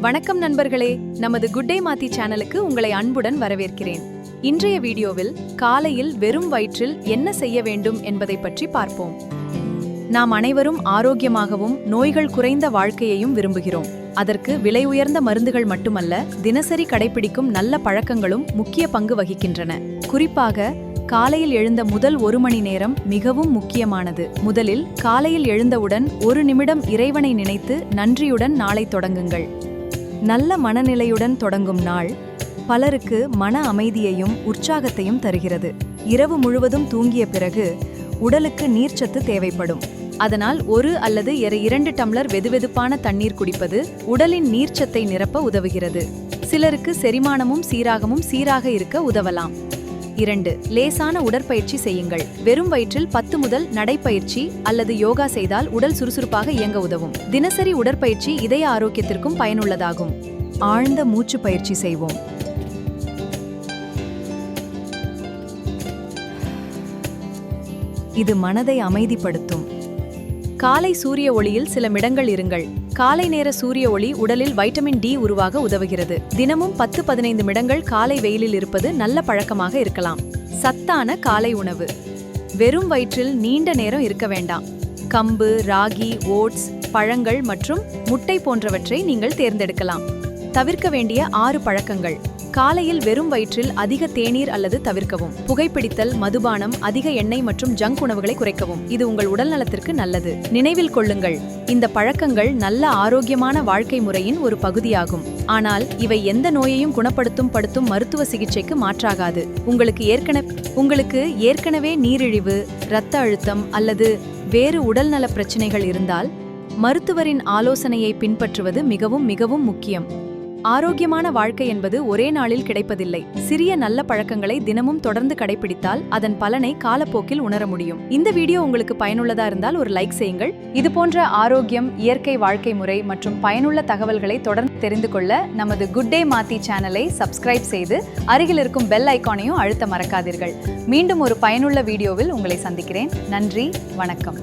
வணக்கம் நண்பர்களே, நமது குட் டே மாத்தி சேனலுக்கு உங்களை அன்புடன் வரவேற்கிறேன். இன்றைய வீடியோவில் காலையில் வெறும் வயிற்றில் என்ன செய்ய வேண்டும் என்பதை பற்றி பார்ப்போம். நாம் அனைவரும் ஆரோக்கியமாகவும் நோய்கள் குறைந்த வாழ்க்கையையும் விரும்புகிறோம். அதற்கு விலை உயர்ந்த மருந்துகள் மட்டுமல்ல, தினசரி கடைபிடிக்கும் நல்ல பழக்கங்களும் முக்கிய பங்கு வகிக்கின்றன. குறிப்பாக காலையில் எழுந்த முதல் 1 மணி நேரம் மிகவும் முக்கியமானது. முதலில் காலையில் எழுந்தவுடன் 1 நிமிடம் இறைவனை நினைத்து நன்றியுடன் நாளை தொடங்குங்கள். நல்ல மனநிலையுடன் தொடங்கும் நாள் பலருக்கு மன அமைதியையும் உற்சாகத்தையும் தருகிறது. இரவு முழுவதும் தூங்கிய பிறகு உடலுக்கு நீர்ச்சத்து தேவைப்படும். அதனால் 1 அல்லது 2 டம்ளர் வெதுவெதுப்பான தண்ணீர் குடிப்பது உடலின் நீர்ச்சத்தை நிரப்ப உதவுகிறது. சிலருக்கு செரிமானமும் சீராக இருக்க உதவலாம். 2. லேசான உடற்பயிற்சி செய்யுங்கள். வெறும் வயிற்றில் 10 முதல் நடைப்பயிற்சி அல்லது யோகா செய்தால் உடல் சுறுசுறுப்பாக இயங்க உதவும். தினசரி உடற்பயிற்சி இதய ஆரோக்கியத்திற்கும் பயனுள்ளதாகும். ஆழ்ந்த மூச்சு பயிற்சி செய்வோம். இது மனதை அமைதிப்படுத்தும். காலை சூரிய ஒளியில் சில நிமிடங்கள் இருங்கள். காலை நேர சூரிய ஒளி உடலில் வைட்டமின் டி உருவாக உதவுகிறது. தினமும் 10-15 நிமிடங்கள் காலை வெயிலில் இருப்பது நல்ல பழக்கமாக இருக்கலாம். சத்தான காலை உணவு. வெறும் வயிற்றில் நீண்ட நேரம் இருக்க வேண்டாம். கம்பு, ராகி, ஓட்ஸ், பழங்கள் மற்றும் முட்டை போன்றவற்றை நீங்கள் தேர்ந்தெடுக்கலாம். தவிர்க்க வேண்டிய 6 பழக்கங்கள். காலையில் வெறும் வயிற்றில் அதிக தேநீர் அல்லது தவிர்க்கவும். புகைப்பிடித்தல், மதுபானம், அதிக எண்ணெய் மற்றும் ஜங்க் உணவுகளை குறைக்கவும். இது உங்கள் உடல் நலத்திற்கு நல்லது. நினைவில் கொள்ளுங்கள், இந்த பழக்கங்கள் நல்ல ஆரோக்கியமான வாழ்க்கை முறையின் ஒரு பகுதியாகும். ஆனால் இவை எந்த நோயையும் குணப்படுத்தும் மருத்துவ சிகிச்சைக்கு மாற்றாகாது. உங்களுக்கு ஏற்கனவே நீரிழிவு, இரத்த அழுத்தம் அல்லது வேறு உடல்நல பிரச்சினைகள் இருந்தால் மருத்துவரின் ஆலோசனையை பின்பற்றுவது மிகவும் முக்கியம். ஆரோக்கியமான வாழ்க்கை என்பது ஒரே நாளில் கிடைப்பதில்லை. சிறிய நல்ல பழக்கங்களை தினமும் தொடர்ந்து கடைபிடித்தால் அதன் பலனை காலப்போக்கில் உணர முடியும். இந்த வீடியோ உங்களுக்கு பயனுள்ளதா இருந்தால் ஒரு லைக் செய்யுங்கள். இது போன்ற ஆரோக்கியம், இயற்கை வாழ்க்கை முறை மற்றும் பயனுள்ள தகவல்களை தொடர்ந்து தெரிந்து கொள்ள நமது குட் டே மாத்தி சேனலை சப்ஸ்கிரைப் செய்து அருகில் இருக்கும் பெல் ஐகானையும் அழுத்த மறக்காதீர்கள். மீண்டும் ஒரு பயனுள்ள வீடியோவில் உங்களை சந்திக்கிறேன். நன்றி, வணக்கம்.